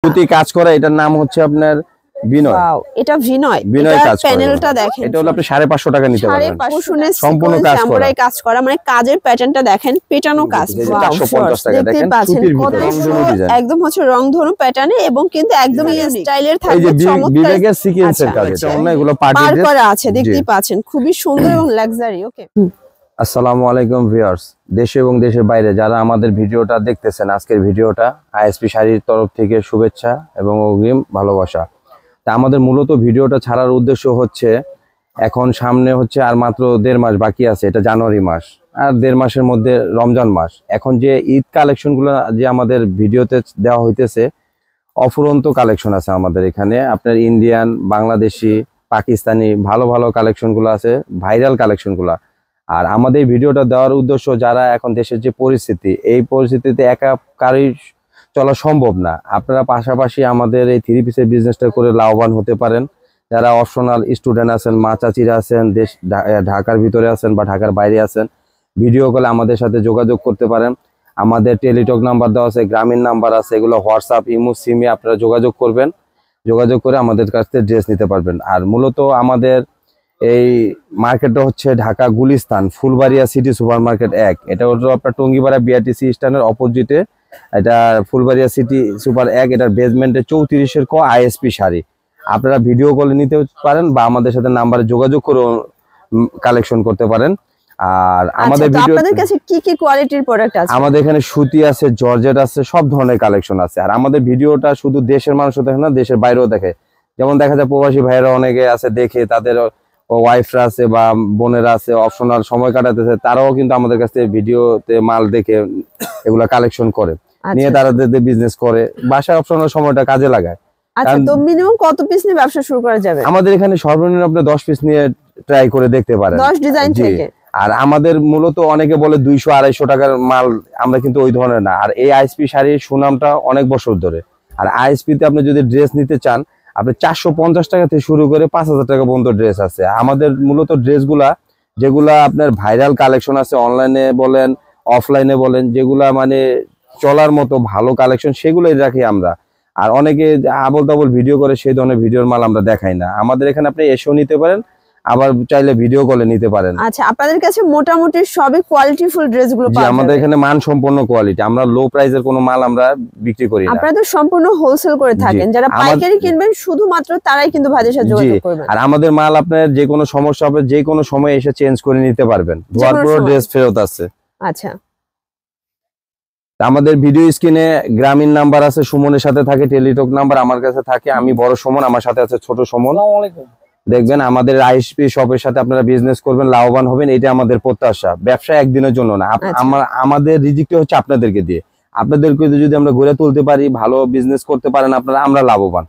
সুতি কাজ করা, এটার নাম হচ্ছে আপনার বিনয়। এটা বিনয়, এটা প্যানেলটা দেখেন, এটা হলো আপনি 550 টাকা নিতে পারবেন। সম্পূর্ণ কাজ করা, মানে কাজের প্যাটার্নটা দেখেন, পেটানো কাজ। 450 টাকা দেখেন, সুতির ভিতরে একদম হচ্ছে রংধনু প্যাটার্নে, এবং কিন্তু একদমই স্টাইলের থাকবে। চমৎকার বিবেকের সিকোয়েন্সের কাজ, এটা অন্য এগুলো পার্টি ড্রেস করা আছে, দেখতেই পাচ্ছেন, খুবই সুন্দর এবং লাক্সারি। ওকে, আসসালামু আলাইকুম ভিউয়ার্স, দেশে এবং দেশের বাইরে যারা আমাদের ভিডিওটা দেখতেছেন, আজকের ভিডিওটা আইএসপি শাড়ির তরফ থেকে শুভেচ্ছা এবং অগ্রিম ভালোবাসা। তা আমাদের মূলত ভিডিওটা ছাড়ার উদ্দেশ্য হচ্ছে, এখন সামনে হচ্ছে আর মাত্র 1.5 মাস বাকি আছে, এটা জানুয়ারি মাস, আর 1.5 মাসের মধ্যে রমজান মাস। এখন যে ঈদ কালেকশনগুলো যে আমাদের ভিডিওতে দেওয়া হইতেছে, অফুরন্ত কালেকশন আছে আমাদের এখানে। আপনার ইন্ডিয়ান, বাংলাদেশি, পাকিস্তানি ভালো ভালো কালেকশনগুলো আছে, ভাইরাল কালেকশনগুলো। আর আমাদের ভিডিওটা দেওয়ার উদ্দেশ্য, যারা এখন দেশের যে পরিস্থিতি, এই পরিস্থিতিতে একা কারোই চলা সম্ভব না, আপনারা পাশাপাশি আমাদের এই 3 পিসের বিজনেসটা করে লাভবান হতে পারেন। যারা অপশনাল স্টুডেন্ট আছেন, মা চাচিরা আছেন, ঢাকার ভিতরে আছেন বা ঢাকার বাইরে আছেন, ভিডিও কলে আমাদের সাথে যোগাযোগ করতে পারেন। আমাদের টেলিটক নাম্বার দেওয়া আছে, গ্রামীণ নাম্বার আছে, এগুলো হোয়াটসঅ্যাপ, ইমো, সিমে আপনারা যোগাযোগ করবেন। যোগাযোগ করে আমাদের কাছ থেকে ড্রেস নিতে পারবেন। আর মূলত আমাদের এই মার্কেটটা হচ্ছে Dhaka Gulistan, Phulbaria city super market 1। এটা হলো আপনার টঙ্গিপাড়া বিআরটিসি স্ট্যান্ডের অপোজিটে, এটা ফুলবাড়িয়া সিটি সুপার 1। এটার বেসমেন্টে 34 ক আইএসপি শাড়ি। আপনারা ভিডিও কলে নিতে পারেন বা আমাদের সাথে নাম্বারে যোগাযোগ করে কালেকশন করতে পারেন। আর আমাদের ভিডিও, আপনাদের কাছে কি কি কোয়ালিটির প্রোডাক্ট আছে? আমাদের এখানে সুতি আছে, জর্জেট আছে, সব ধরনের কালেকশন আছে। আর আমাদের ভিডিওটা শুধু দেশের মানুষও দেখে না, দেশের বাইরেও দেখে। যেমন দেখা যায় প্রবাসী ভাইয়েরা অনেকে আছে, দেখে তাদের ওয়াইফরা আছে বা বোনেরা আছে, অপশনাল সময় কাটাতেছে, তারাও কিন্তু আমাদের কাছ থেকে ভিডিওতে মাল দেখে এগুলা কালেকশন করে, নিয়ে তারা বিজনেস করে, বাসায় অপশনাল সময়টা কাজে লাগায়। আচ্ছা, তো মিনিমাম কত পিস নিয়ে ব্যবসা শুরু করা যাবে? আমাদের এখানে সর্বনিম্ন আপনি 10 পিস নিয়ে ট্রাই করে দেখতে পারেন, 10 ডিজাইন থেকে। আর আমাদের মূলত অনেকে বলে 200-250 টাকার মাল, আমরা কিন্তু ওই ধরনের না। আর এই আইএসপি শাড়ির সুনামটা অনেক বছর ধরে। আর আইএসপি তে আপনি যদি ড্রেস নিতে চান, আপনি 450 টাকা থেকে শুরু করে 5000 টাকা পর্যন্ত ড্রেস আছে আমাদের। মূলত ড্রেসগুলা যেগুলা আপনার ভাইরাল কালেকশন আছে, অনলাইনে বলেন, অফলাইনে বলেন, যেগুলা মানে চলার মতো ভালো কালেকশন, সেগুলোই রাখি আমরা। আর অনেকে আবল তাবল ভিডিও করে, সেই ধরনের ভিডিওর মাল আমরা দেখাই না। আমাদের এখানে আপনি এসেও নিতে পারেন, আবার চাইলে ভিডিও কলে নিতে পারেন। আচ্ছা, আপনাদের কাছে মোটামুটি সবই কোয়ালিটিফুল ড্রেসগুলো পাওয়া যায়? আমাদের এখানে মান সম্পন্ন কোয়ালিটি, আমরা লো প্রাইসের কোনো মাল আমরা বিক্রি করি না। আপনারা তো সম্পূর্ণ হোলসেল করে থাকেন, যারা পাইকারি কিনবেন শুধুমাত্র তারাই কিন্তু ভাইদের সাথে যোগাযোগ করবেন। আর আমাদের মাল আপনার যে কোনো সমস্যা হবে, যে কোনো সময় এসে চেঞ্জ করে নিতে পারবেন, ধোয়ার পর ড্রেস ফেরত আছে। আচ্ছা, আমাদের ভিডিও স্ক্রিনে গ্রামীণ নাম্বার আছে, সুমনের সাথে থাকে টেলিটক নাম্বার, আমার কাছে থাকে, আমি বড় সুমন, আমার সাথে আছে ছোট সুমন। দেখবেন আমাদের আইএসপি শপের সাথে আপনারা বিজনেস করবেন, লাভবান হবেন, এটা আমাদের প্রত্যাশা। ব্যবসা একদিনের জন্য না, আমাদের রিজিকটা হচ্ছে আপনাদেরকে দিয়ে। আপনাদেরকে যদি আমরা গড়ে তুলতে পারি, ভালো বিজনেস করতে পারেন আপনারা, আমরা লাভবান।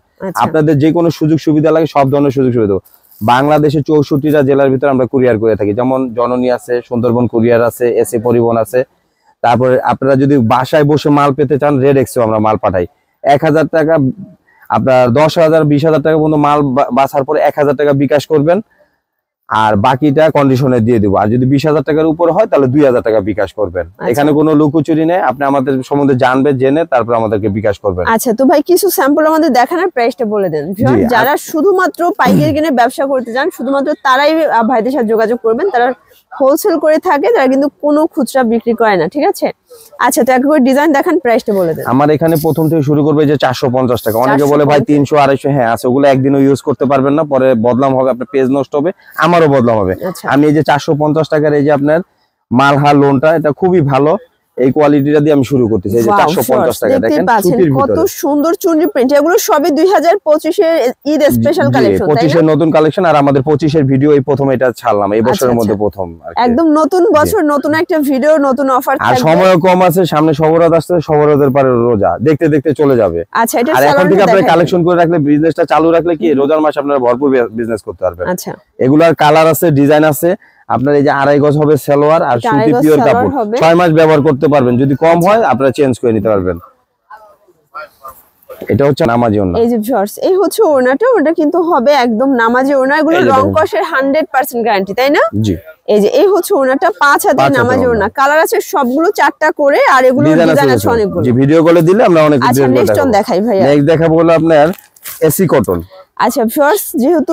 আপনাদের যে কোনো সুযোগ সুবিধা লাগে, সব ধরনের সুযোগ সুবিধা বাংলাদেশে 64টা জেলার ভিতরে আমরা কুরিয়ার করে থাকি। যেমন জননী আছে, সুন্দরবন কুরিয়ার আছে, এসি পরিবহন আছে। তারপরে আপনারা যদি বাসায় বসে মাল পেতে চান, রেড এক্সেও আমরা মাল পাঠাই। 1000 টাকা আপনার 10,000-20,000 টাকা পর্যন্ত মাল বাছার পরে 1000 টাকা বিকাশ করবেন, আর বাকিটা কন্ডিশনে দিয়ে দিব। আর যদি 20,000 টাকার উপরে হয়, তাহলে 2000 টাকা বিকাশ করবেন। এখানে কোনো লুকোচুরি নেই, আপনি আমাদের সম্বন্ধে জানবেন, জেনে তারপর আমাদেরকে বিকাশ করবেন। আচ্ছা, তো ভাই কিছু স্যাম্পল আমাদের দেখানোর প্রাইসটা বলে দেন। যারা শুধুমাত্র পাইকারি কিনে ব্যবসা করতে চান, শুধুমাত্র তারাই ভাইদের সাথে যোগাযোগ করবেন। তারা হোলসেল করে থাকে, তারা কিন্তু কোনো খুচরা বিক্রি করে না, ঠিক আছে? আচ্ছা, তো এক করে ডিজাইন দেখান, প্রাইসটা বলে দেন। আমার এখানে প্রথম থেকে শুরু করবে যে 450 টাকা। অনেকে বলে ভাই 300-250, হ্যাঁ আছে, ওগুলো একদিনও ইউজ করতে পারবেন না, পরে বদলাম হবে, আপনার পেজ নষ্ট হবে, আমারও বদলাম হবে। আমি এই যে 450 টাকার এই যে আপনার মালহার লোনটা, এটা খুবই ভালো, এই কোয়ালিটিটা দিয়ে আমি শুরু করতেছি। এই যে 450 টাকা দেখেন, সুতির ভিতরে কত সুন্দর চুনরি প্রিন্ট। এগুলো সবই 2025 এর ঈদ স্পেশাল কালেকশন, 25 এর নতুন কালেকশন। আর আমাদের 25 এর ভিডিও এই প্রথম এটা ছাড়লাম, এই বছরের মধ্যে প্রথম। একদম নতুন বছর, নতুন একটা ভিডিও, নতুন অফার থাকবে। আর সময়ও কম আছে, সামনে সবরাত আসছে, সবরাতের পরে রোজা, দেখতে দেখতে চলে যাবে। আচ্ছা, এটা আর এখন থেকে আপনি কালেকশন করে রাখলে, বিজনেসটা চালু রাখলে কি রোজার মাসে আপনারা ভরপুর বিজনেস করতে পারবেন। আচ্ছা, এগুলার কালার আছে, ডিজাইন আছে। আপনার এই যে 2.5 গজ হবে সালোয়ার, আর সুতি পিওর কাপড়, 6 মাস ব্যবহার করতে পারবেন। যদি কম হয় আপনারা চেঞ্জ করে নিতে পারবেন। এটা হচ্ছে নামাজি ওড়না। এই যে ভিউয়ার্স, এই হচ্ছে ওড়নাটা, ওটা কিন্তু হবে একদম নামাজি ওড়না। এগুলো রং কষের 100% গ্যারান্টি, তাই না? জি। এই যে এই হচ্ছে ওড়নাটা, 5 হাতের নামাজি ওড়না। কালার আছে সবগুলো 4টা করে, আর এগুলো ডিজাইন আছে অনেকগুলো। জি, ভিডিও কলে দিলে আমরা অনেক আচ্ছা, নেক্সট অন দেখাই ভাইয়া। নেক্সট দেখাবো হলো আপনার এসি কটন। আচ্ছা ভিউয়ার্স, যেহেতু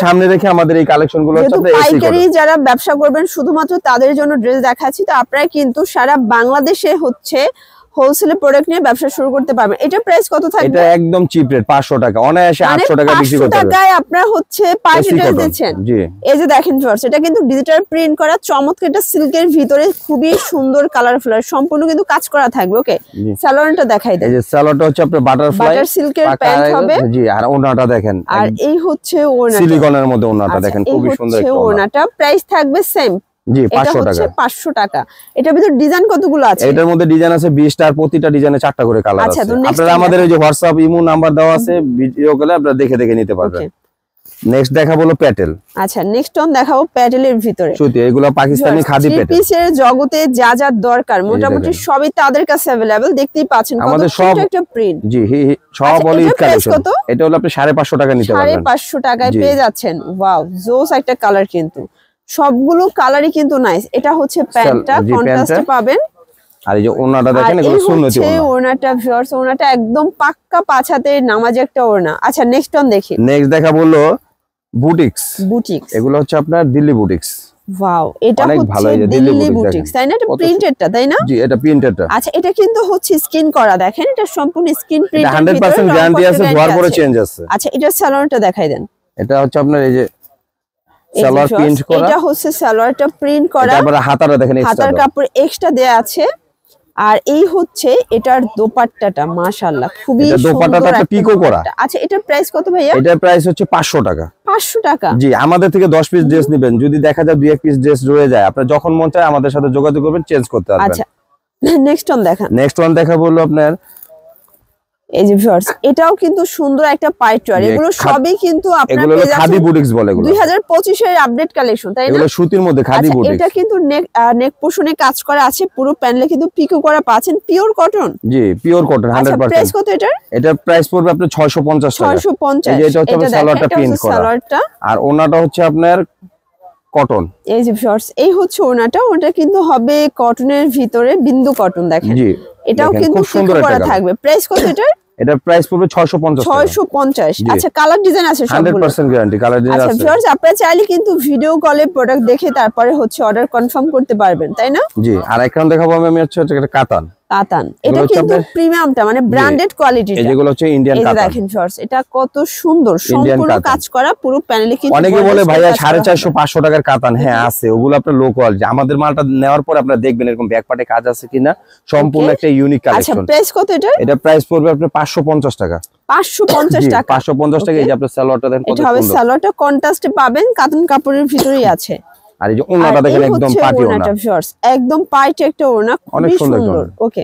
সামনে রেখে আমাদের এই কালেকশন গুলো হচ্ছে আপনাদের এসি কটন। পাইকারি যারা ব্যবসা করবেন শুধুমাত্র তাদের জন্য ড্রেস দেখাচ্ছি। তো আপনারা কিন্তু সারা বাংলাদেশে হচ্ছে হোলসেল প্রোডাক্ট নিয়ে ব্যবসা শুরু করতে পারবেন। এটা প্রাইস কত থাকবে? এটা একদম চিপ রেট, 500 টাকা, অনায়াসে 800 টাকা বিক্রি করতে পারবেন। 500 টাকায় আপনারা হচ্ছে পার্টি ড্রেস দিচ্ছেন। জি, এই যে দেখেন ভিউয়ার্স, এটা কিন্তু ডিজিটাল প্রিন্ট করা চমৎকার, এটা সিল্কের ভিতরে খুবই সুন্দর কালারফুল, সম্পূর্ণ কিন্তু কাজ করা থাকবে। ওকে, সালোয়ারটা দেখাই দেন। এই যে সালোয়ারটা হচ্ছে আপনার বাটার সিল্কের প্যান্ট হবে। জি, আর ওড়নাটা দেখেন, আর এই হচ্ছে ওড়নাটা, সিলিকনের মধ্যে ওড়নাটা দেখেন, খুবই সুন্দর একটা ওড়নাটা। প্রাইস থাকবে সেম। জি, 500 টাকা। 500 টাকা। এটার ভিতর ডিজাইন কতগুলো আছে? এটার মধ্যে ডিজাইন আছে 20টা, আর প্রতিটা ডিজাইনে 4টা করে কালার আছে। আপনারা আমাদের এই যে হোয়াটসঅ্যাপ ইমো নাম্বার দেওয়া আছে, ভিডিও কলে আপনারা দেখে নিতে পারবেন। নেক্সট দেখাবো হলো প্যাটেল। আচ্ছা, নেক্সট অন দেখাবো প্যাটেলের ভিতরে সুতি, এগুলো পাকিস্তানি খাদি প্যাটেল। থ্রি পিসের জগতে যা যা দরকার মোটামুটি সবই তাদের কাছে अवेलेबल, দেখতেই পাচ্ছেন আমাদের সব একটা প্রিন্ট। জি, সব অল ঈদ কালেকশন। এটা হলো আপনি 550 টাকা নিতে পারবেন। 550 টাকায় পেয়ে যাচ্ছেন। ওয়াও, জোস একটা কালার, কিন্তু সবগুলো কালারই কিন্তু নাইস। এটা হচ্ছে প্যান্টটা, কন্ট্রাস্টে পাবেন। আর এই যে ওড়নাটা দেখেন, এগুলো সুন্নতি ওড়না। এই ওড়নাটা ভিউয়ার্স, ওড়নাটা একদম পাক্কা 5 হাতের নামাজি একটা ওড়না। আচ্ছা, নেক্সট অন দেখি। নেক্সট দেখা বললো বুটিক্স। বুটিক্স, এগুলো হচ্ছে আপনার দিল্লি বুটিক্স। ওয়াও, এটা হচ্ছে দিল্লি বুটিক্স, তাই না? এটা প্রিন্টেডটা, তাই না? জি, এটা প্রিন্টেডটা। আচ্ছা, এটা কিন্তু হচ্ছে স্কিন করা, দেখেন এটা সম্পূর্ণ স্কিন প্রিন্ট, এটা 100% গ্যারান্টি আছে, ধোয়ার পরে চেঞ্জ আছে। আচ্ছা, এটা সালোয়ারটা দেখাই দেন। এটা হচ্ছে আপনার এই যে সালোয়ার প্রিন্ট করা, এটা হচ্ছে সালোয়ারটা প্রিন্ট করা। তারপরে হাতাটা দেখেন, হাতার কাপড় এক্সট্রা দেয়া আছে। আর এই হচ্ছে এটার দোপাট্টাটা, মাশাআল্লাহ খুবই সুন্দর। দোপাট্টাটা একটা পিকো করা। আচ্ছা, এটার প্রাইস কত ভাইয়া? এটার প্রাইস হচ্ছে 500 টাকা। 500 টাকা। জি, আমাদের থেকে 10 পিস ড্রেস নেবেন, যদি দেখা যায় 2-1 পিস ড্রেস রয়ে যায়, আপনি যখন মন চায় আমাদের সাথে যোগাযোগ করবেন, চেঞ্জ করতে পারবেন। আচ্ছা, নেক্সট অন দেখান। নেক্সট ওয়ান দেখাবো হলো আপনার এই যে ভিউয়ার্স, এটাও কিন্তু সুন্দর একটা পাইটওয়ার। এগুলো সবই কিন্তু আপনারা পেয়ে যাচ্ছেন, খাদি বুটিক্স বলে এগুলো। 2025 এর আপডেট কালেকশন, তাই না? এগুলো সুতির মধ্যে খাদি বুটিক্স। এটা কিন্তু নেক পোর্শনে কাজ করা আছে, পুরো প্যানেলে কিন্তু পিকো করা পাচ্ছেন, পিওর কটন। জি, পিওর কটন 100%। প্রাইস কত এটার? এটার প্রাইস পড়বে আপনার 650 টাকা। 650। এই যে এটা হচ্ছে সালোয়ারটা প্রিন্ট করা, আর ওনাটা হচ্ছে আপনার কটন। এই যে ভিউয়ার্স, এই হচ্ছে ওনাটা, ওটা কিন্তু হবে কটনের ভিতরে বিন্দু কটন, দেখেন। জি, এটাও কিন্তু সুন্দর করা থাকবে। প্রাইস কত এটার? এটা প্রাইস পড়বে 650 টাকা। 650। আচ্ছা, কালার ডিজাইন আছে সবগুলো? 100% গ্যারান্টি কালার ডিজাইন আছে। আচ্ছা ভিউয়ার্স, আপনারা চাইলে কিন্তু ভিডিও কলে প্রোডাক্ট দেখে তারপরে হচ্ছে অর্ডার কনফার্ম করতে পারবেন, তাই না? জি, আর এখন দেখাবো আমি হচ্ছে একটা কাতান। কাতান, এটা কিন্তু প্রিমিয়ামটা, মানে ব্র্যান্ডেড কোয়ালিটি। এই যেগুলো হচ্ছে ইন্ডিয়ান কাতান। এই দেখেন ভিউয়ার্স, এটা কত সুন্দর, সম্পূর্ণ কাজ করা, পুরো প্যানেলে কিন্তু। অনেকে বলে ভাইয়া 450-500 টাকার কাতান। হ্যাঁ আছে, ওগুলো আপনার লো কোয়ালিটি। আমাদের মালটা নেওয়ার পর আপনারা দেখবেন এরকম ব্যাক পার্টে কাজ আছে কিনা, সম্পূর্ণ একটা ইউনিক কালেকশন। আচ্ছা, প্রাইস কত এটা? এটা প্রাইস পড়বে আপনার 550 টাকা। 550 টাকা। 550 টাকা। এই যে আপনার সালোয়ারটা দেখেন কত সুন্দর। এটা হবে সালোয়ারটা কন্ট্রাস্টে পাবেন, কাতান কাপড়ের ভিতরেই আছে। আর এই যে ওড়নাটা দেখেন, একদম পার্টি ওড়না, একদম পার্টি একটা ওড়না, অনেক সুন্দর। ওকে,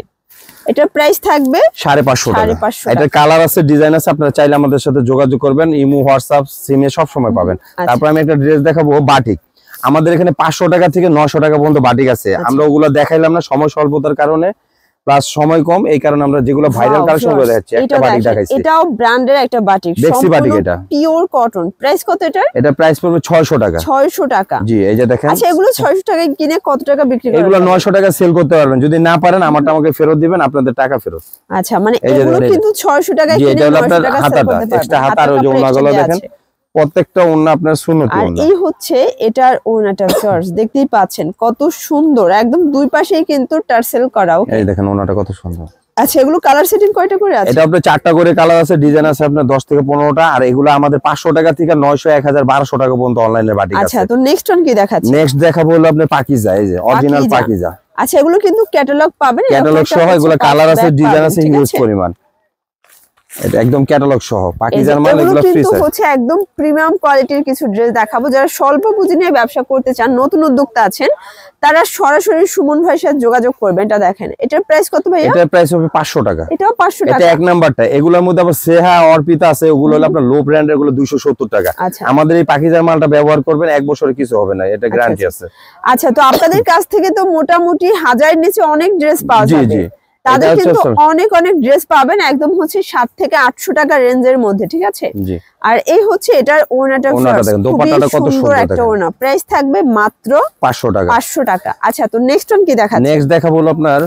এটা প্রাইস থাকবে 550 টাকা। 550 এটা কালার আছে, ডিজাইন আছে, আপনারা চাইলে আমাদের সাথে যোগাযোগ করবেন, ইমো, হোয়াটসঅ্যাপ, সিমে সব সময় পাবেন। তারপর আমি একটা ড্রেস দেখাবো বাটিক। আমাদের এখানে 500 টাকা থেকে 900 টাকা পর্যন্ত বাটিক আছে। আমরা ওগুলো দেখাইলাম না, সময় স্বল্পতার কারণে, প্লাস সময় কম, এই কারণে আমরা যেগুলো ভাইরাল কালেকশন গুলো দেখাচ্ছি। একটা বাটিক দেখাইছি, এটাও ব্র্যান্ডের একটা বাটিক, দেখছি বাটিক, এটা পিওর কটন। প্রাইস কত এটা? এটা প্রাইস পড়বে 600 টাকা। 600 টাকা। জি, এই যে দেখেন। আচ্ছা, এগুলো 600 টাকায় কিনে কত টাকা বিক্রি করবেন? এগুলো 900 টাকা সেল করতে পারবেন। যদি না পারেন আমারটা আমাকে ফেরত দিবেন, আপনাদের টাকা ফেরত। আচ্ছা, মানে এগুলো কিন্তু 600 টাকায় কিনে 900 টাকা সেল করতে হাতাটা, এক্সট্রা হাতা, আর ওই যে ওড়নাগুলো দেখেন, প্রত্যেকটা ওড়না আপনার সুন্নতি ওড়না। আর এই হচ্ছে এটার ওড়নাটা ভিউয়ার্স, দেখতেই পাচ্ছেন কত সুন্দর, একদম দুই পাশেই কিন্তু টার্সেল করা। ওকে, এই দেখেন ওড়নাটা কত সুন্দর। আচ্ছা, এগুলো কালার সেটিং কয়টা করে আছে? এটা আপনার 4টা করে কালার আছে, ডিজাইন আছে আপনার 10 থেকে 15টা। আর এগুলো আমাদের 500 টাকা থেকে 900, 1000, 1200 টাকা পর্যন্ত অনলাইনে বাটিক আছে। আচ্ছা, তো নেক্সট ওয়ান কি দেখাচ্ছি? নেক্সট দেখাবো হলো আপনার পাকিজা, এই যে অরিজিনাল পাকিজা। আচ্ছা, এগুলো কিন্তু ক্যাটালগ পাবেন, ক্যাটালগ সহ, এগুলো কালার আছে, ডিজাইন আছে হিউজ পরিমাণ। এটা একদম ক্যাটালগ সহ পাকিজার মাল। এগুলো ফ্রি সাইজ হচ্ছে, একদম প্রিমিয়াম কোয়ালিটির কিছু ড্রেস দেখাবো। যারা স্বল্প পুঁজি নিয়ে ব্যবসা করতে চান, নতুন উদ্যোক্তা আছেন, তারা সরাসরি সুমন ভাইয়ের সাথে যোগাযোগ করবেন। এটা দেখেন, এটার প্রাইস কত ভাইয়া? এটার প্রাইস হবে 500 টাকা। এটাও 500 টাকা। এটা এক নাম্বারটা। এগুলোর মধ্যে আবার সেহা, অর্পিতা আছে, ওগুলো হলো আপনার লো ব্র্যান্ডের, এগুলো 270 টাকা। আমাদের এই পাকিজার মালটা ব্যবহার করবেন, 1 বছরে কিছু হবে না, এটা গ্যারান্টি আছে। আচ্ছা, তো আপনাদের কাছ থেকে তো মোটামুটি 1000 নিচে অনেক ড্রেস পাওয়া যাবে। জি জি, তাদের এটা হচ্ছে কিন্তু অনেক অনেক ড্রেস পাবেন একদম হচ্ছে 7 থেকে 800 টাকা রেঞ্জের মধ্যে, ঠিক আছে। জি আর এই হচ্ছে এটার ওড়নাটা, দেখেন, দোপাট্টাটা কত সুন্দর একটা ওড়না, প্রাইস থাকবে মাত্র 500 টাকা। 500 টাকা। আচ্ছা, তো নেক্সট ওয়ান কি দেখাচ্ছেন? নেক্সট দেখাবো আপনার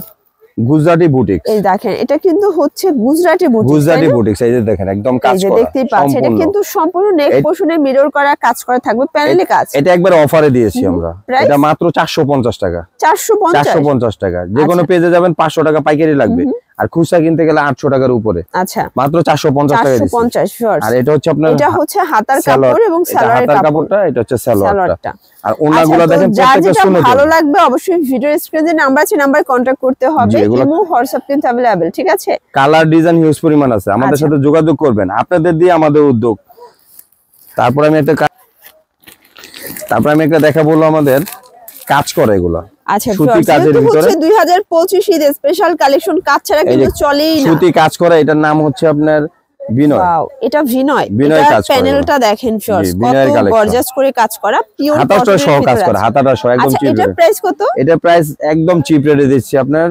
গুজরাটি বুটিক। এই দেখেন, এটা কিন্তু হচ্ছে গুজরাটি বুটিক। গুজরাটি বুটিক, এই যে দেখেন একদম কাজ করা, দেখতেই পাচ্ছেন, এটা কিন্তু সম্পূর্ণ নেক পোর্শনে মিরর করা কাজ করা থাকবে, প্যানেলে কাজ। এটা একবার অফারে দিয়েছি আমরা, এটা মাত্র 450 টাকা। 450 টাকা, যে কোনো পেজে যাবেন 500 টাকা পাইকারি লাগবে, আর খুচরা কিনতে গেলে 800 টাকার উপরে। আচ্ছা, মাত্র 450 টাকা দিচ্ছি। 450। আর এটা হচ্ছে আপনার, এটা হচ্ছে হাতার কাপড় এবং সালোয়ারের কাপড়টা, এটা হচ্ছে সালোয়ারটা। আর আচ্ছা, ওনাগুলো দেখেন প্রত্যেকটা সুন্দর। ভালো লাগবে অবশ্যই ভিডিও স্ক্রিনে নাম্বার আছে, নাম্বার কন্টাক্ট করতে হবে। ইমো হোয়াটসঅ্যাপ কিন্তু अवेलेबल, ঠিক আছে। কালার ডিজাইন হিউজ পরিমাণ আছে, আমাদের সাথে যোগাযোগ করবেন, আপনাদের দিয়ে আমাদের উদ্যোগ। তারপর আমি একটা দেখা বলবো আমাদের কাজ করে এগুলো। আচ্ছা, সুতি কাজের ভিতরে 2025 ঈদ স্পেশাল কালেকশন, কাজ ছাড়া কিন্তু চলেই না। সুতি কাজ করা, এটার নাম হচ্ছে আপনার বিনয়। ওয়াও, এটা বিনয়। কাজ করা, প্যানেলটা দেখেন ফিয়ার্স, কত গর্জিয়াস করে কাজ করা, পিওর হাতাটা সহ কাজ করা, হাতাটা সহ একদম চিপ। এটা প্রাইস কত? এটা প্রাইস একদম চিপ রেটে দিচ্ছি, আপনার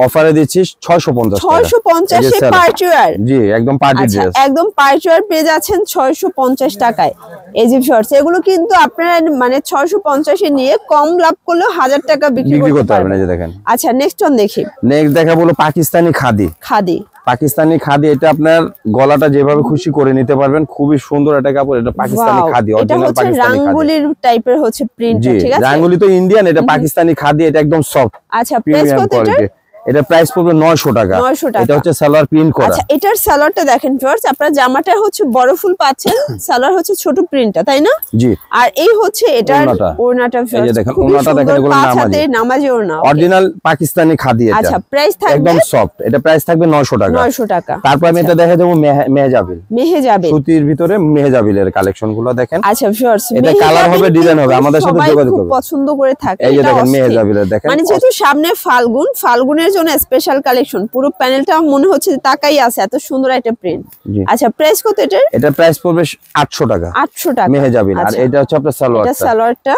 অফারে দিচ্ছি 650 টাকা। 650 এ পার্টি ওয়্যার। জি, একদম পার্টি ড্রেস, একদম পার্টি ওয়্যার পেয়ে যাচ্ছেন 650 টাকায়। এই যে শর্টস, এগুলো কিন্তু আপনারা মানে 650 এ নিয়ে কম লাভ করলেও 1000 টাকা বিক্রি করতে পারবেন। এই যে দেখেন। আচ্ছা, নেক্সট ওয়ান দেখি। নেক্সট দেখা বলো পাকিস্তানি খাদি। পাকিস্তানি খাদি, এটা আপনার গলাটা যেভাবে খুশি করে নিতে পারবেন, খুবই সুন্দর একটা কাপড়। এটা পাকিস্তানি খাদি, অরিজিনাল পাকিস্তানি খাদি, রাঙ্গুলির টাইপের হচ্ছে প্রিন্ট, ঠিক আছে। রাঙ্গুলি তো ইন্ডিয়ান, এটা পাকিস্তানি খাদি, এটা একদম সফট। আচ্ছা, প্রাইস কত এটা? এটা প্রাইস পড়বে 900 টাকা। এটা হচ্ছে সালোয়ার প্রিন্ট করা। আচ্ছা, এটার সালোয়ারটা দেখেন ভিউয়ার্স, আপনারা জামাটা হচ্ছে বড় ফুল পাচ্ছেন, সালোয়ার হচ্ছে ছোট প্রিন্টটা, তাই না? জি। আর এই হচ্ছে এটার ওড়নাটা ভিউয়ার্স, এই যে দেখেন ওড়নাটা দেখেন, এগুলো নামাজি ওড়না, অরিজিনাল পাকিস্তানি খাদি। এটা আচ্ছা, প্রাইস থাকবে একদম সফট, এটা প্রাইস থাকবে 900 টাকা। 900 টাকা। তারপর আমি এটা দেখা দেবো মেহজাবিল। সুতির ভিতরে মেহজাবিলের কালেকশনগুলো দেখেন। আচ্ছা ভিউয়ার্স, এটা কালার হবে, ডিজাইন হবে, আমাদের সাথে যোগাযোগ করবেন। পছন্দ করে থাকে। এই যে দেখেন মেহজাবিলের, দেখেন মানে যেহেতু সামনে ফাল্গুনের জন্য স্পেশাল কালেকশন, পুরো প্যানেলটা মনে হচ্ছে তাকাই আছে, এত সুন্দর একটা প্রিন্ট। আচ্ছা, প্রাইস কত এটা? এটা প্রাইস পড়বে 800 টাকা। 800 টাকা মেহজাবিল। আর এটা হচ্ছে আপনার সালোয়ারটা। এটা সালোয়ারটা।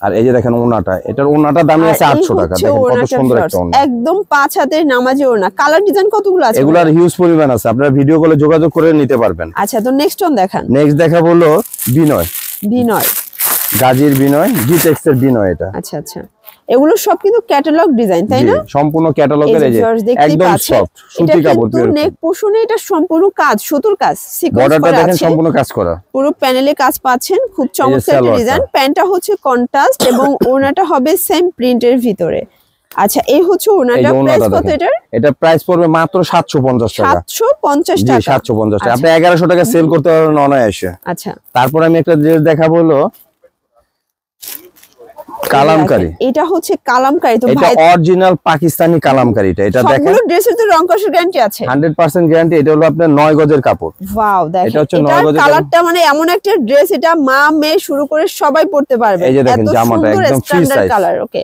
আর এই যে দেখেন ওড়নাটা, এটার ওড়নাটার দামই আছে 800 টাকা। দেখেন কত সুন্দর একটা ওড়না, একদম 5 হাতের নামাজি ওড়না। কালার ডিজাইন কতগুলো আছে? এগুলার হিউজ পরিমাণ আছে, আপনারা ভিডিও কলে যোগাযোগ করে নিতে পারবেন। আচ্ছা, তো নেক্সট ওয়ান দেখান। নেক্সট দেখা হলো বিনয়। গাজীর বিনয়, জিটেক্স এর বিনয় এটা। আচ্ছা, এগুলো সব কিন্তু ক্যাটালগ ডিজাইন, তাই না? সম্পূর্ণ ক্যাটালগের, এই যে একদম সফট সুতি কাপড়, পিওর নেক পোর্শনে এটা সম্পূর্ণ কাজ, সুতোর কাজ, সিকোয়েন্স করা আছে। বর্ডারটা দেখেন সম্পূর্ণ কাজ করা, পুরো প্যানেলে কাজ পাচ্ছেন, খুব চমৎকার ডিজাইন। প্যান্টটা হচ্ছে কন্ট্রাস্ট এবং ওড়নাটা হবে সেম প্রিন্টের ভিতরে। আচ্ছা, এই হচ্ছে ওড়নাটা, প্রাইস কত এটার? এটা প্রাইস পড়বে মাত্র 750 টাকা। 750 টাকা। জি, 750 টাকা। আপনি 1100 টাকা সেল করতে পারবেন অনায়াসে। আচ্ছা, তারপর আমি একটা ড্রেস দেখাবো, হলো কালামকারী। এটা হচ্ছে কালামকারী, তো এটা অরিজিনাল পাকিস্তানি কালামকারী। এটা দেখেন, সবগুলো ড্রেসের তো রং কষের গ্যারান্টি আছে, 100% গ্যারান্টি। এটা হলো আপনার 9 গজের কাপড়। ওয়াও, দেখেন এটা হচ্ছে 9 গজের কালারটা, মানে এমন একটা ড্রেস, এটা মা মেয়ে শুরু করে সবাই পড়তে পারবে। এই যে দেখেন জামাটা একদম ফ্রি সাইজ কালার। ওকে,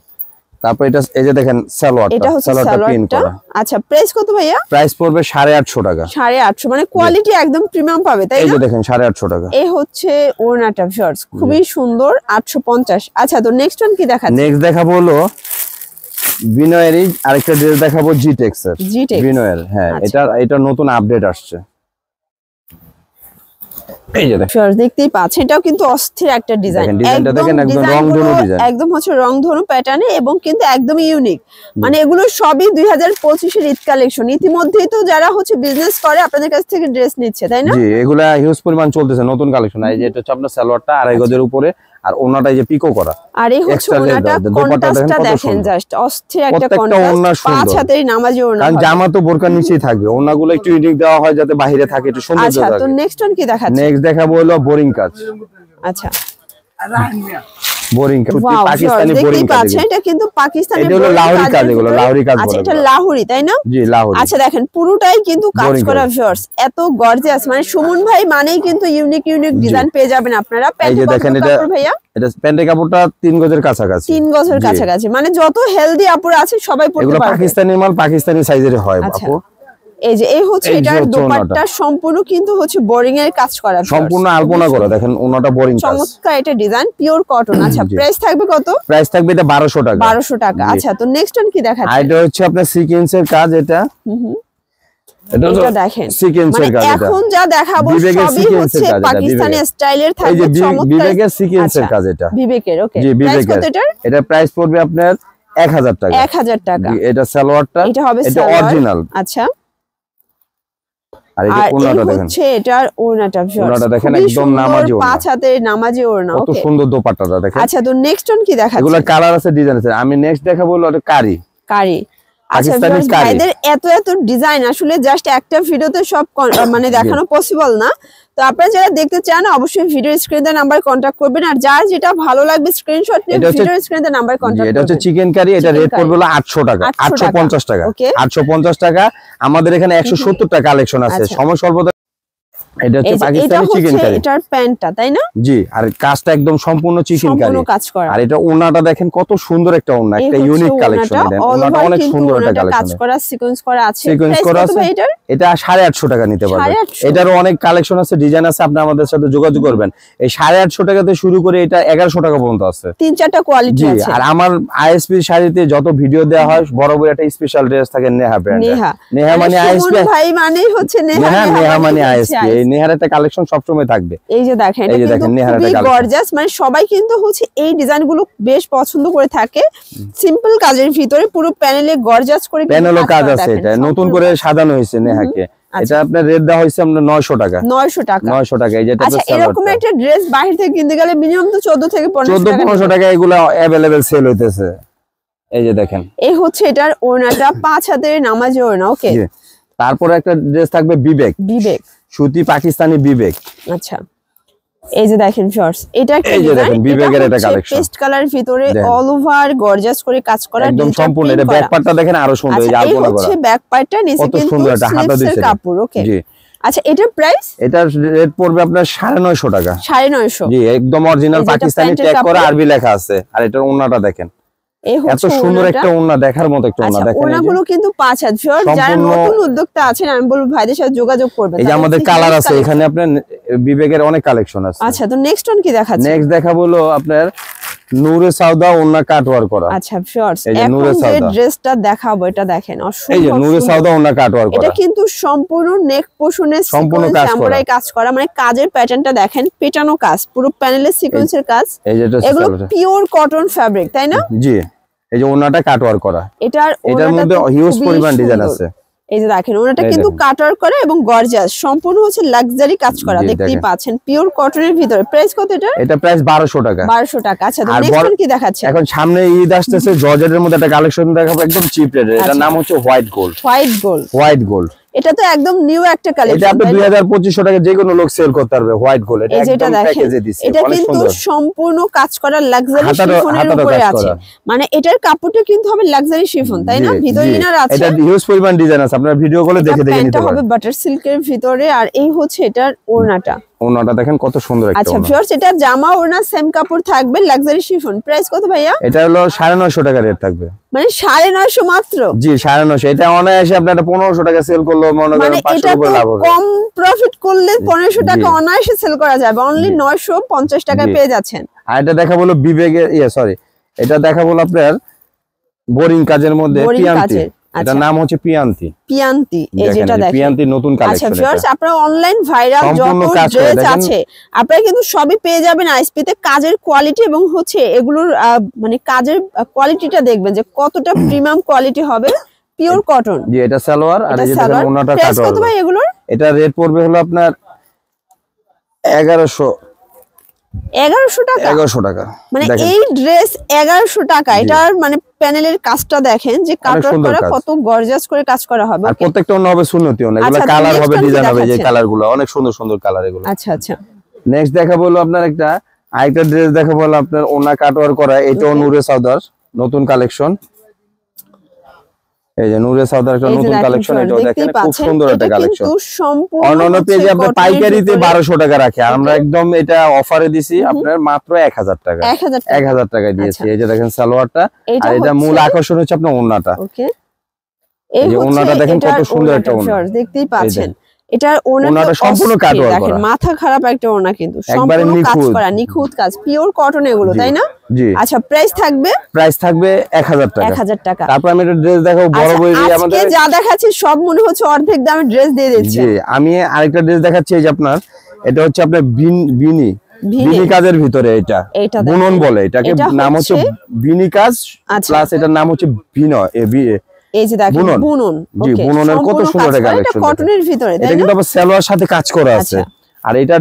তারপর এটা এই যে দেখেন সালোয়ারটা, সালোয়ারটা প্রিন্ট করা। আচ্ছা, প্রাইস কত ভাইয়া? প্রাইস পড়বে 850 টাকা। 850, মানে কোয়ালিটি একদম প্রিমিয়াম পাবে, তাই না? এই যে দেখেন 850 টাকা। এই হচ্ছে ওড়নাটা ভিউয়ার্স, খুবই সুন্দর, 850। আচ্ছা, তো নেক্সট ওয়ান কি দেখাচ্ছেন? নেক্সট দেখাবো হলো বিনয়েরই আরেকটা ড্রেস দেখাবো, জিটেক্স এর। বিনয়ের, হ্যাঁ, এটা নতুন আপডেট আসছে। এই যে দেখেন, দেখতেই পাচ্ছেন, এটাও কিন্তু অস্থির একটা ডিজাইন। ডিজাইনটা দেখেন, একদম রংধনু ডিজাইন, একদম হচ্ছে রংধনু প্যাটার্নে, এবং কিন্তু একদম ইউনিক। মানে এগুলো সবই 2025 এর ঈদ কালেকশন। ইতিমধ্যেই তো যারা হচ্ছে বিজনেস করে আপনাদের কাছ থেকে ড্রেস নিচ্ছে, তাই না? জি, এগুলা হিউজ পরিমাণ চলতেছে, নতুন কালেকশন। এই যে এটা হচ্ছে আপনার সালোয়ারটা 2.5 গজের উপরে, আর ওনাটা এই যে পিকো করা, আর এই হচ্ছে ওনাটা কন্ট্রাস্টটা দেখেন, জাস্ট অস্থির একটা কন্ট্রাস্ট। 5 হাতের নামাজি ওনা, কারণ জামা তো বোরকার নিচেই থাকবে, ওনাগুলো একটু ইউনিক দেওয়া হয় যাতে বাইরে থাকে, একটু সৌন্দর্য থাকে। আচ্ছা, তো নেক্সট ওয়ান কি দেখাচ্ছেন? নেক্সট দেখাবো হলো বোরিং কাজ। আচ্ছা, বোরিং কাজ, পাকিস্তানি বোরিং কাজ। এটা কিন্তু পাকিস্তানি, এটা হলো লাহোরি কাজ, এগুলো লাহোরি কাজ বলে। আচ্ছা, এটা লাহোরি, তাই না? জি, লাহোরি। আচ্ছা, দেখেন পুরোটাই কিন্তু কাজ করা ভিউয়ার্স, এত গর্জিয়াস। মানে সুমন ভাই মানেই কিন্তু ইউনিক ডিজাইন পেয়ে যাবেন আপনারা। এই যে দেখেন, এটা ভাইয়া, এটা প্যান্টের কাপড়টা 3 গজের কাছাকাছি, 3 গজের কাছাকাছি। মানে যত হেলদি আপুরা আছে সবাই পড়তে পারবে। এগুলো পাকিস্তানি মাল, পাকিস্তানি সাইজের হয় আপু। এই যে এই হচ্ছে এই যে এটার হচ্ছে ওড়নাটা। দোপাট্টা সম্পূর্ণ কিন্তু হচ্ছে বোরিং এর কাজ করা সম্পূর্ণ আলপনা করা, দেখেন ওনাটা বোরিং কাজ। চমৎকার এটা ডিজাইন, পিওর কটন। আচ্ছা জি। প্রাইস থাকবে কত? প্রাইস থাকবে এটা 1200 টাকা। 1200 টাকা। জি। আচ্ছা তো নেক্সট ওয়ান কি আর দেখাচ্ছেন? এটা হচ্ছে আপনার সিকোয়েন্সের কাজ, এটা এটা এটা দেখেন সিকোয়েন্সের মানে কাজ, এটা এখন যা দেখাবো বিবেকের সবই সিকোয়েন্সের হচ্ছে কাজ, এটা পাকিস্তানি বিবেকের। স্টাইলের এই থাকবে যে চমৎকার। বিবেকের সিকোয়েন্সের আচ্ছা, কাজ এটা। বিবেকের ওকে। জি প্রাইস বিবেকের। কত এটার? এটা প্রাইস পড়বে আপনার 1000 টাকা। 1000 টাকা। জি, এটা সালোয়ারটা, এটা হবে এটা সালোয়ার। অরিজিনাল। আচ্ছা আর এই যে আর এই ওড়নাটা দেখেন, হচ্ছে এটার ওড়নাটা ওড়নাটা দেখেন, খুবই একদম সুন্দর, নামাজি ওড়না। 5 হাতের নামাজি ওড়না। কত ওকে সুন্দর দোপাট্টাটা দেখেন। আচ্ছা তো নেক্সট ওয়ান কি দেখাচ্ছেন? এগুলা কালার আছে, ডিজাইন আছে। আমি নেক্সট দেখাবো হলো এটা কারি, কারি। আচ্ছা পাকিস্তানি viewers, কারি। ভাইদের এত এত ডিজাইন আসলে জাস্ট একটা ভিডিওতে সব মানে দেখানো পসিবল না। তো আপনারা যারা দেখতে চান অবশ্যই ভিডিও স্ক্রিনে নাম্বার কন্টাক্ট করবেন, আর যার যেটা ভালো লাগবে স্ক্রিনশট নিয়ে এটা হচ্ছে- ভিডিও স্ক্রিনে নাম্বার জি, কন্টাক্ট এটা হচ্ছে করবেন। Chicken curry. এটা Chicken রেট curry। পড়বে হলো 800 টাকা, 850 টাকা। Okay. 850 টাকা। আমাদের এখানে 170 টাকা কালেকশন আছে, আচ্ছা। সময় সর্বদা। এটা হচ্ছে এই যে এটা পাকিস্তানি চিকেন হচ্ছে কারি। এটার প্যান্টটা, তাই না? জি, আর কাজটা একদম সম্পূর্ণ চিকেন কারি। সম্পূর্ণ কাজ করা। আর এটা ওড়নাটা দেখেন কত সুন্দর একটা ওড়না, এই একটা হচ্ছে ইউনিক কালেকশন। ওড়নাটা, এটা all ওড়নাটা over অনেক কিন্তু সুন্দর একটা ওড়নাটা কাজ কালেকশন, করা, সিকোয়েন্স করা আছে। সিকোয়েন্স Price করা কত আছে। ভাই এটার? এটা 850 টাকা নিতে পারবেন। 850 এটারও অনেক কালেকশন আছে, ডিজাইন আছে, আপনি আমাদের সাথে যোগাযোগ করবেন। এই 850 টাকাতে শুরু করে এটা 1100 টাকা পর্যন্ত আছে। 3-4টা কোয়ালিটি জি, আছে। আর আমার আইএসপি শাড়িতে যত ভিডিও দেওয়া হয় বরাবর একটা স্পেশাল ড্রেস থাকে নেহা ব্র্যান্ডের। নেহা নেহা মানে সুমন আইএসপি, ভাই মানেই হচ্ছে নেহা, নেহা মানে হচ্ছে আইএসপি। এই নেহার একটা কালেকশন সবসময় থাকবে। এই যে দেখেন এই যে এটা দেখেন কিন্তু নেহার খুবই একটা collection। গর্জাস, মানে সবাই কিন্তু হচ্ছে এই ডিজাইনগুলো বেশ পছন্দ করে থাকে। সিম্পল কাজের ভিতরে পুরো প্যানেলে গর্জাস করে কিন্তু প্যানেলও কাজ করা, আছে, দেখেন, এটা নতুন সম্পূর্ণ করে কাজ। সাজানো হয়েছে নেহাকে। আচ্ছা। এটা আপনার রেট দেওয়া হয়েছে আপনার 900 টাকা। 900 টাকা। 900 টাকা। এই যেটা আচ্ছা এরকম একটা ড্রেস বাইরে থেকে কিনতে গেলে মিনিমাম তো 14 থেকে 1500 টাকা। 1400 টাকা এগুলো अवेलेबल সেল হইতেছে। এই যে দেখেন, এই হচ্ছে এটার ওড়নাটা 5 হাতের নামাজি ওড়না। ওকে, জি। তারপরে একটা ড্রেস থাকবে বিবেক, বিবেক। সুতি পাকিস্তানি বিবেক। আচ্ছা এই যে দেখেন শর্টস, এটা একটা এই যে ডিজাইন, দেখেন, বিবেকের একটা collection। পেস্ট কালার ভিতরে দেখেন। অল ওভার গর্জাস করে কাজ করা, একদম digital সম্পূর্ণ। print এটা ব্যাক করা। পার্টটা দেখেন আরো সুন্দর, এই যে আচ্ছা, এই আলপনা করা। হচ্ছে ব্যাক পার্টটা, নিচে কত কিন্তু সুন্দর একটা হাতা স্লিভসের দিছে। কাপড়। ওকে জি, আচ্ছা এটার প্রাইস এটার রেট পড়বে আপনার 950 টাকা। 950। জি, একদম অরিজিনাল এই যে এটা পাকিস্তানি প্যান্টের ট্যাগ করা, কাপড়। আরবি লেখা আছে। আর এটার ওড়নাটা দেখেন, এই এত হচ্ছে সুন্দর ওড়নাটা। একটা ওড়না, দেখার মতো একটা ওড়না। আচ্ছা দেখেন এই যে। ওড়নাগুলো কিন্তু 5 হাত। যারা সম্পূর্ণ- নতুন উদ্যোক্তা আছেন আমি বলবো ভাইদের সাথে যোগাযোগ করবেন। এই যে তাদের আমাদের কাছে কালার huge আছে collection। এখানে, আপনার বিবেকের অনেক কালেকশন আছে। আচ্ছা তো নেক্সট ওয়ান কি দেখাচ্ছেন? নেক্সট দেখাবো হলো আপনার নূরে সাউদা ওড়না কাট ওয়ার্ক করা। আচ্ছা শর্টস, এই যে এখন নূরে যে সাউদা। ড্রেসটা দেখাবো এটা দেখেন এই যে অসম্ভব নূরে সুন্দর। সাউদা ওড়না কাট ওয়ার্ক এটা করা। কিন্তু সম্পূর্ণ নেক পোর্শনে সম্পূর্ণ কাজ করা। এমব্রয়ডারি কাজ করা, মানে কাজের প্যাটার্নটা দেখেন, পেটানো কাজ, পুরো প্যানেলের সিকোয়েন্সের কাজ। এই যে এটা এগুলো সালোয়ারটা। পিওর কটন ফ্যাব্রিক, তাই না? জি, এই যে ওড়নাটা কাট ওয়ার্ক করা। এটার এটার ওড়নাটা মধ্যে তো হিউজ খুবই পরিমাণ ডিজাইন সুন্দর। আছে। এই যে দেখেন ওনাটা এই কিন্তু দেখেন। কাটওয়ার্ক করা এবং গর্জাস, সম্পূর্ণ হচ্ছে লাক্সারি কাজ করা, জি, দেখতেই দেখেন। পাচ্ছেন পিওর কটনের ভিতরে। প্রাইস কত এটা? এটা প্রাইস 1200 টাকা। 1200 টাকা। আচ্ছা তো আর নেক্সট বড়- ওয়ান কি দেখাচ্ছে? এখন সামনে ঈদ আসতেছে, জর্জেটের মধ্যে একটা কালেকশন দেখাবো একদম চিপ রেটে। এটার আচ্ছা। নাম হচ্ছে white gold. White gold. White gold, এটা তো একদম নিউ একটা এটা কালেকশন। আপনি 2500 টাকা যে কোনো লোক সেল করতে পারবে। হোয়াইট গোল্ড, এটা এই যে এটা একদম দেখেন, প্যাকেজে দিচ্ছে, এটা অনেক কিন্তু সুন্দর। সম্পূর্ণ কাজ করা লাক্সারি হাতারও- শিফনের হাতারও উপরে কাজ আছে, করা। মানে এটার কাপড়টা কিন্তু হবে লাক্সারি শিফন, তাই না? জি, ভিতরে জি। ইনার আছে। এটা হিউজ পরিমাণ ডিজাইন আছে, আপনারা ভিডিও কলে দেখে দেখে প্যান্টটা নিতে হবে পারেন। বাটার সিল্কের ভিতরে, আর এই হচ্ছে এটার ওড়নাটা। ওড়নাটা দেখেন কত সুন্দর একটা আচ্ছা ওড়না। ভিউয়ার্স, এটা জামা ওড়না সেম কাপড় থাকবে, লাক্সারি শিফন। প্রাইস কত ভাইয়া? এটা হলো 950 টাকা রেট থাকবে। মানে 950 মাত্র। জি 950। এটা অনায়াসে আপনি একটা 1500 টাকা সেল করলো, মনে মানে করেন 500 এটা উপরে তো লাভ হবে। কম প্রফিট করলে 1500 টাকা জি। অনায়াসে সেল করা যাবে, অনলি 950 টাকায় জি। পেয়ে যাচ্ছেন। আর এটা দেখা বলো বিবেকের সরি, এটা দেখা বলো আপনার বোরিং কাজের মধ্যে Boring পিয়ান্তি। কাজের, এটার আচ্ছা। নাম হচ্ছে পিয়ান্তি। পিয়ান্তি, এই দেখেন, যেটা এই যে দেখেন। পিয়ান্তি নতুন আচ্ছা কালেকশন। ভিউয়ার্স, আপনারা অনলাইন ভাইরাল যত সম্পূর্ণ কাজ করে, ড্রেস দেখেন। আছে আপনারা কিন্তু সবই পেয়ে যাবেন আইএসপি তে। কাজের কোয়ালিটি এবং হচ্ছে এগুলোর মানে কাজের কোয়ালিটিটা দেখবেন যে কতটা প্রিমিয়াম কোয়ালিটি হবে, পিওর কটন। জি, এটা সালোয়ার, আর এটা এই যে সালোয়ার। দেখেন ওনাটা প্রাইস কাট কত ভাই এগুলোর? এটা রেট পড়বে হলো আপনার 1100 1100 টাকা। 1100 টাকা। মানে দেখেন এই ড্রেস 1100 টাকা। এটার মানে প্যানেলের কাজটা দেখেন যে কাটওয়ার্ক সুন্দর করা, কাজ। কত গর্জাস করে কাজ করা হবে। আর Okay? প্রত্যেকটা অন্য হবে সুন্নতি অন্য, এগুলো আচ্ছা, তো কালার next হবে, one কি ডিজাইন হবে, যে দেখাচ্ছেন? কালারগুলো অনেক সুন্দর সুন্দর কালার এগুলো। আচ্ছা আচ্ছা নেক্সট দেখাবো হলো আপনার একটা আরেকটা ড্রেস দেখাবো হলো আপনার ওনা কাটওয়ার করা। এটাও নূরে সাউদার নতুন কালেকশন। এই যে নূরে সাউদার একটা এই যে নতুন দেখেন কালেকশন, সর, এটাও দেখেন দেখতেই খুব পাচ্ছেন, সুন্দর একটা এটা কালেকশন। কিন্তু সম্পূর্ণ অন্যান্য হচ্ছে পেজে আপনি cotton-এর পাইকারিতে ভিতরে। 1200 টাকা রাখে, আর আমরা একদম এটা অফারে দিছি আপনার মাত্র 1000 টাকা। 1000 টাকা। 1000 টাকায় দিয়েছি। আচ্ছা। এই যে দেখেন সালোয়ারটা, এইটা আর এটা মূল হচ্ছে- আকর্ষণ হচ্ছে আপনার ওন্নাটা। ওকে এই যে হচ্ছে ওনাটা দেখেন কত এটার সুন্দর একটা ওড়নাটা, ওড়না। viewers, দেখতেই পাচ্ছেন এটার ওড়নাটা ওড়নাটা সম্পূর্ণ অস্থির, কাটওয়ার্ক দেখেন করা। মাথা খারাপ একটা ওড়না কিন্তু একবারে সম্পূর্ণ কাজ নিখুঁত। করা, নিখুঁত কাজ, পিওর কটন এগুলো, জি, তাই না? জি। আচ্ছা, প্রাইস থাকবে প্রাইস থাকবে 1000 টাকা। 1000 টাকা। তারপর আমি একটা ড্রেস দেখাবো বড় আচ্ছা, বইয়েরই আজকে আমাদের। যা দেখাচ্ছি সব মনে হচ্ছে অর্ধেক দামে ড্রেস দিয়ে দিচ্ছে। জি, আমি আরেকটা ড্রেস দেখাচ্ছি, এই যে আপনার এটা হচ্ছে আপনার বিনি ভিনি। কাজের ভিতরে এটা এইটা দেখেন। বুনন বলে এটাকে, এটা নাম হচ্ছে বিনি কাজ আচ্ছা। প্লাস এটার নাম হচ্ছে বিনয় এই যে দেখেন বুনন। বুনন, জি, ওকে, বুননের কত সম্পূর্ণ সুন্দর কাজ একটা করা, এটা কালেকশন। কটনের ভিতরে, এটা তাই না? কিন্তু আবার সালোয়ার সাথে কাজ করা আছে। আচ্ছা। আর এটা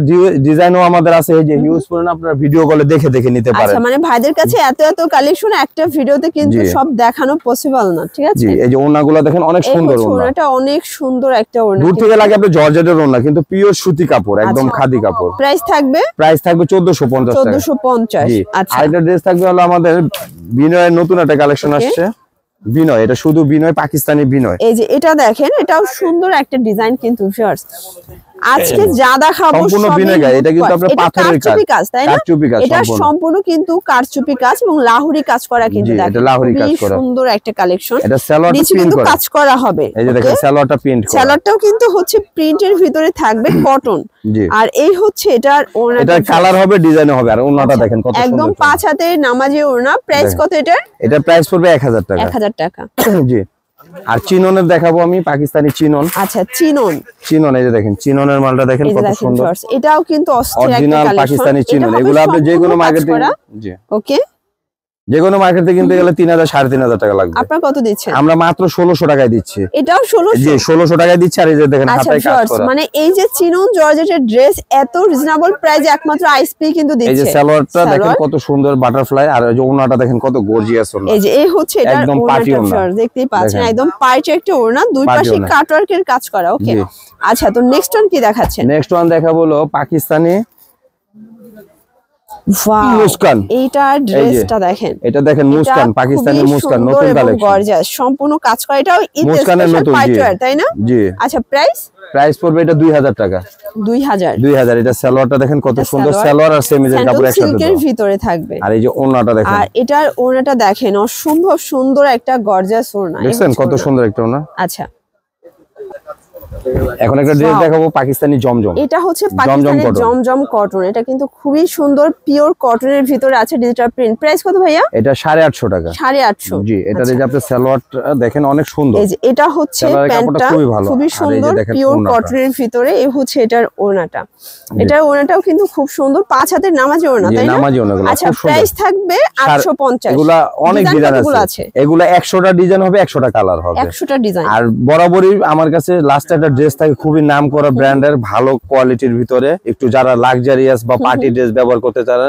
ডিজাইনও আমাদের আছে, এই যে হিউজ পরিমাণ, আপনারা ভিডিও কলে দেখে দেখে নিতে পারেন। আচ্ছা, মানে ভাইদের কাছে এত এত কালেকশন একটা ভিডিওতে কিন্তু জি। সব দেখানো পসিবল না, ঠিক আছে? জি, এই যে ওড়নাগুলো দেখেন অনেক এই সুন্দর হচ্ছে ওড়না। ওড়নাটা, অনেক সুন্দর একটা ওড়না। দূর থেকে লাগে আপনি জর্জেটের ওড়না, কিন্তু পিওর সুতি কাপড়, একদম আচ্ছা। খাদি কাপড়। প্রাইস থাকবে প্রাইস থাকবে 1450 টাকা। 1450। জি। আচ্ছা, আরেকটা ড্রেস থাকবে হলো আমাদের বিনয়ের নতুন একটা কালেকশন Okay. আসছে। বিনয়, এটা শুধু বিনয়, পাকিস্তানি বিনয়। এই যে এটা দেখেন, এটাও সুন্দর একটা ডিজাইন কিন্তু ভিউয়ার্স। আজকে যা দেখাবো সম্পূর্ণ সবই বিনয় গায়ে, এটা কিন্তু আপনার এটা পাথরের কাজ। কারচুপি কাজ, তাই না? কারচুপি কাজ এটা সম্পূর্ণ। সম্পূর্ণ কিন্তু কারচুপি কাজ এবং লাহুরি কাজ করা কিন্তু, জি, দেখেন এটা লাহুরি কাজ খুবই করা। সুন্দর একটা কালেকশন। এটা সালোয়ারটা নিচে প্রিন্ট কিন্তু করা। কাজ করা হবে। এই যে দেখেন সালোয়ারটা প্রিন্ট করা। সালোয়ারটাও কিন্তু হচ্ছে প্রিন্টের ভিতরে থাকবে কটন। জি। আর এই হচ্ছে এটার ওড়নাটা, এটা কালার হবে, ডিজাইন হবে, আর ওড়নাটা দেখেন কত একদম সুন্দর। 5 হাতের নামাজি ওড়না। প্রাইস দেখেন। কত এটার? এটা প্রাইস পড়বে 1000 টাকা। 1000 টাকা। জি। আর চিননের দেখাবো আমি, পাকিস্তানি চিনন। আচ্ছা, চিনন। চিনন, এই যে দেখেন চিননের মালটা দেখেন এই যে কত দেখেন সুন্দর। ভিউয়ার্স, এটাও কিন্তু অস্থির একটা অরিজিনাল কালেকশন। পাকিস্তানি চিনন, এগুলো আপনি যে কোনো মার্কেট থেকে, জি, ওকে, যে কোনো মার্কেট থেকে কিনতে গেলে 3000 3500 টাকা লাগবে। আপনারা কত দিচ্ছেন? আমরা মাত্র 1600 টাকায় দিচ্ছি। এটাও 1600। জি, 1600 টাকায় দিচ্ছি। আর এই যে দেখেন আচ্ছা হাতায় কাজ ভিউয়ার্স, করা। মানে এই যে চিনন জর্জেটের ড্রেস এত রিজনেবল প্রাইসে একমাত্র আইএসপি কিন্তু এই যে দিচ্ছে। সালোয়ারটা দেখেন সালোয়ার। কত সুন্দর বাটারফ্লাই, আর এই যে ওড়নাটা দেখেন কত গর্জিয়াস ওড়না। এই যে এই হচ্ছে এটার একদম পার্টি ওড়নাটা ওড়না। ভিউয়ার্স, দেখতেই পাচ্ছেন দেখেন। একদম পার্টি একটা ওড়না, দুই পার্টি পাশে ওড়না। কাটওয়ার্কের কাজ করা। ওকে, জি। আচ্ছা, তো নেক্সট ওয়ান কি দেখাচ্ছেন? নেক্সট ওয়ান দেখাবো হলো পাকিস্তানি ওয়াও, মুস্কান। এইটা ড্রেসটা দেখেন, এটা দেখেন মুস্কান, পাকিস্তানি মুস্কান, নতুন কালেকশন। গর্জিয়াস, সম্পূর্ণ কাজ করা। এটাও ঈদ মুস্কানের স্পেশাল নতুন, জি। পার্টিওয়্যার, তাই না? জি। আচ্ছা, প্রাইস প্রাইস পড়বে এটা 2000 টাকা। 2000। 2000। এটা সালোয়ারটা দেখেন কত সুন্দর, সালোয়ার আর সেমিজের কাপড় একসাথে সিল্কের দেওয়া। ভিতরে থাকবে। আর এই যে ওড়নাটা দেখেন, আর এটার ওড়নাটা দেখেন, অসম্ভব সুন্দর একটা গর্জিয়াস ওড়না। এই দেখছেন হচ্ছে কত ওড়না। সুন্দর একটা ওড়না। আচ্ছা, এখন একটা ড্রেস Wow. দেখাবো পাকিস্তানি জমজম। এটা হচ্ছে জমজম পাকিস্তানের cotton। জমজম কটন। এটা কিন্তু খুবই সুন্দর, পিওর কটনের ভিতরে আছে ডিজিটাল প্রিন্ট। প্রাইস কত ভাইয়া? এটা 850 টাকা। 850। জি, এটা যে আপনি সালোয়ারটা দেখেন অনেক সুন্দর। এই যে এটা হচ্ছে সালোয়ারের কাপড়টা প্যান্টটা, খুবই ভালো। খুবই আর এই যে সুন্দর, দেখেন পিওর ওড়নাটা। কটনের ভিতরে। এই হচ্ছে এটার ওড়নাটা। এটার ওড়নাটাও কিন্তু খুব সুন্দর, 5 হাতের নামাজি ওড়না, জি, তাই না? নামাজি ওড়নাগুলো আচ্ছা, খুব সুন্দর। প্রাইস থাকবে 850। এগুলা অনেক ডিজাইন ডিজাইন কতগুলো আছে। এগুলা 100টা ডিজাইন হবে, 100টা কালার হবে। 100টা ডিজাইন। আর বরাবরই আমার কাছে লাস্ট একটা ড্রেস থাকে খুবই নাম করা ব্র্যান্ডের, ভালো কোয়ালিটির ভিতরে, একটু যারা লাক্সারিয়াস বা পার্টি ড্রেস ব্যবহার করতে চান,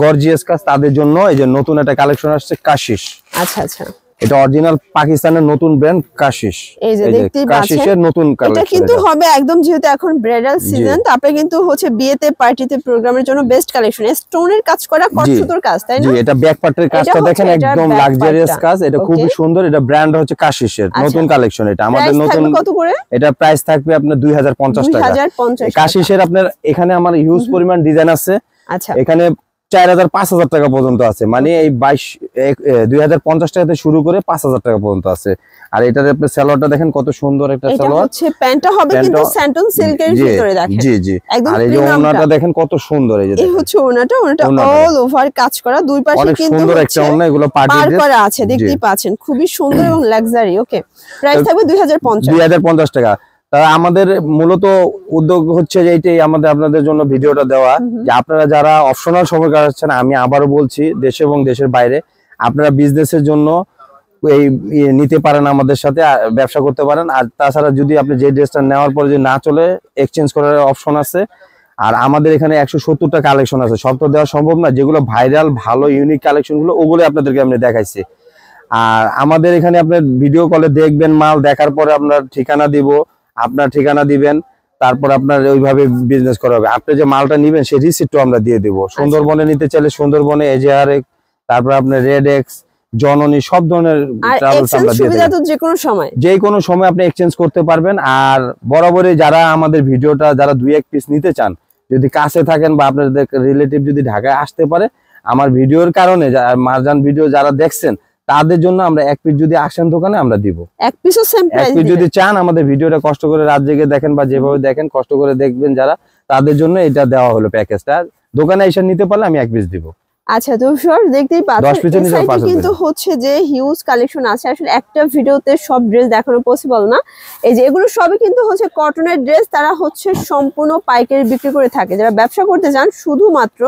গর্জিয়াস কাজ, তাদের জন্য এই যে নতুন একটা কালেকশন আসছে কাশিশ। আচ্ছা আচ্ছা, এটা অরিজিনাল পাকিস্তানের নতুন ব্র্যান্ড কাশিশ। এই যে দেখতেই পাচ্ছেন, কাশিশের নতুন এটা কালেকশন। কিন্তু হবে একদম, যেহেতু এখন ব্রাইডাল সিজন, তারপরে কিন্তু হচ্ছে বিয়েতে, পার্টিতে, প্রোগ্রামের জন্য বেস্ট কালেকশন। স্টোনের কাজ করা, কটসুতোর কাজ, তাই জি, না? এটা ব্যাক পার্টের কাজটা হচ্ছে দেখেন এটার একদম back লাক্সারিয়াস part টা। কাজ। এটা খুবই Okay. সুন্দর। এটা ব্র্যান্ড হচ্ছে কাশিশের আচ্ছা। নতুন কালেকশন। এটা আমাদের প্রাইস নতুন। থাকবে কত করে? এটা প্রাইস থাকবে আপনার 2050 টাকা। 2050 টাকা। কাশিশের আপনার এখানে আমার হিউজ পরিমাণ ডিজাইন আছে। আচ্ছা, এখানে 4000 5000 টাকা পর্যন্ত আছে, মানে এই 2050 টাকা থেকে শুরু করে 5000 টাকা পর্যন্ত আছে। আর এটার আপনার সালোয়ারটা দেখেন কত সুন্দর একটা এটা সালোয়ার। হচ্ছে প্যান্টটা হবে কিন্তু স্যান্টন সিল্কের জি, ভিতরে, দেখেন জি জি। একদম আর এই যে premium ওড়নাটা টা। দেখেন কত সুন্দর, এই যে এই দেখেন হচ্ছে ওড়নাটা ওড়নাটা। অল ওভার কাজ করা, দুই পাশে অনেক কিন্তু সুন্দর একটা ওড়না। এগুলো পার্টি পার ড্রেস করা আছে, দেখতেই পাচ্ছেন, খুবই সুন্দর এবং লাক্সারি। ওকে, প্রাইস থাকবে 2050। 2050 টাকা। তা আমাদের মূলত উদ্যোগ হচ্ছে যে এইটাই আমাদের আপনাদের জন্য ভিডিওটা দেওয়া, যে আপনারা যারা অপশনাল সময় কাটাচ্ছেন, আমি আবারও বলছি, দেশে এবং দেশের বাইরে আপনারা বিজনেসের জন্য এই নিতে পারেন, আমাদের সাথে ব্যবসা করতে পারেন। আর তাছাড়া যদি আপনি যে ড্রেসটা নেওয়ার পরে যদি না চলে, এক্সচেঞ্জ করার অপশন আছে। আর আমাদের এখানে 170টা কালেকশন আছে, সব তো দেওয়া সম্ভব না। যেগুলো ভাইরাল ভালো ইউনিক কালেকশন গুলো, ওগুলো আপনাদেরকে আমি দেখাইছি। আর আমাদের এখানে আপনার ভিডিও কলে দেখবেন, মাল দেখার পরে আপনার ঠিকানা দিব, আপনার ঠিকানা দিবেন, তারপর আপনার ওইভাবে বিজনেস করা হবে। আপনি যে মালটা নিবেন সেই রিসিপ্টও আমরা দিয়ে দিব। সুন্দরবনে নিতে চাইলে সুন্দরবনে, এজেআরএক্স, তারপর আপনার রেডএক্স, জননী, সব ধরনের আর ট্রাভেলস এক্সচেঞ্জ আমরা দিয়ে সুবিধা দেব। তো যে কোনো সময়, যে কোনো সময় আপনি এক্সচেঞ্জ করতে পারবেন। আর বরাবরই যারা আমাদের ভিডিওটা যারা 2-1 পিস নিতে চান, যদি কাছে থাকেন বা আপনাদের রিলেটিভ যদি ঢাকায় আসতে পারে, আমার ভিডিওর কারণে মারজান ভিডিও যারা দেখছেন, তাদের জন্য আমরা এক পিস যদি আসেন দোকানে আমরা দিব, এক পিসও সেম এক প্রাইস পিস যদি চান আমাদের ভিডিওটা কষ্ট করে রাত জেগে দেখেন বা যেভাবে দেখেন কষ্ট করে দেখবেন যারা, তাদের জন্য এটা দেওয়া হলো প্যাকেজটা। দোকানে এসে নিতে পারলে আমি এক পিস দিব। আচ্ছা, তো দেখতেই 10 পাচ্ছেন পিসের এই নিচে সাইটে 5 কিন্তু হচ্ছে যে হিউজ কালেকশন আছে। আসলে একটা ভিডিওতে সব ড্রেস দেখানো পসিবল না। এই যে এগুলো সবই কিন্তু হচ্ছে কটনের ড্রেস, তারা হচ্ছে সম্পূর্ণ পাইকারি বিক্রি করে থাকে। যারা ব্যবসা করতে চান শুধুমাত্র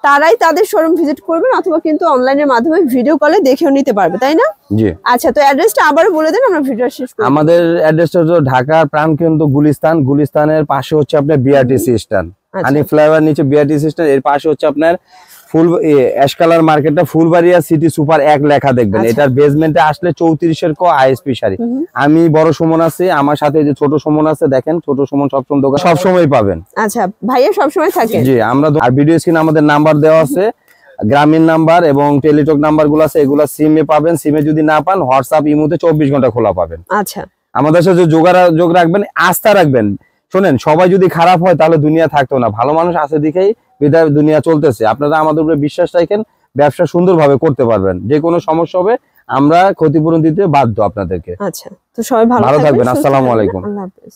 তারাই তাদের শোরুম ভিজিট করবেন, অথবা কিন্তু অনলাইনের মাধ্যমে ভিডিও কলে দেখেও নিতে পারবে, তাই না? জি। আচ্ছা, তো অ্যাড্রেসটা আবারও বলে দেন, আমরা ভিডিও শেষ করি। আমাদের অ্যাড্রেসটা হচ্ছে ঢাকার প্রাণকেন্দ্র গুলিস্তান, গুলিস্তানের পাশে হচ্ছে আপনার বিআরটিসি স্ট্যান্ড, হানি ফ্লাইওভার নিচে বিআরটিসি স্ট্যান্ড, এর পাশে হচ্ছে আপনার ফুল অ্যাশ কালার মার্কেটটা ফুলবাড়িয়া সিটি সুপার 1 লেখা দেখবেন। এটার বেসমেন্টে আসলে 34 ক আইএসপি শাড়ি। আমি বড় সুমন আছি, আমার সাথে যে ছোট সুমন আছে, দেখেন ছোট সুমন সবসময় দোকান সবসময় পাবেন। আচ্ছা, ভাইয়া সবসময় থাকে? জি, আমরা আর ভিডিও স্ক্রিনে আমাদের নাম্বার দেওয়া আছে, গ্রামীণ নাম্বার এবং টেলিটক নাম্বার গুলো আছে, এগুলা সিমে পাবেন। সিমে যদি না পান হোয়াটসঅ্যাপ ইমোতে 24 ঘন্টা খোলা পাবেন। আচ্ছা, আমাদের সাথে যোগ রাখবেন, আস্থা রাখবেন। শোনেন, সবাই যদি খারাপ হয় তাহলে দুনিয়া থাকতো না, ভালো মানুষ আছে দেখেই বিদায় দুনিয়া চলতেছে। আপনারা আমাদের উপরে বিশ্বাস রাখেন, ব্যবসা সুন্দরভাবে করতে পারবেন। যে কোনো সমস্যা হবে আমরা ক্ষতিপূরণ দিতে বাধ্য আপনাদেরকে। আচ্ছা, তো সবাই ভালো থাকবেন। সুস্থ আসসালামু থাকবেন। আলাইকুম। আল্লাহ হাফেজ।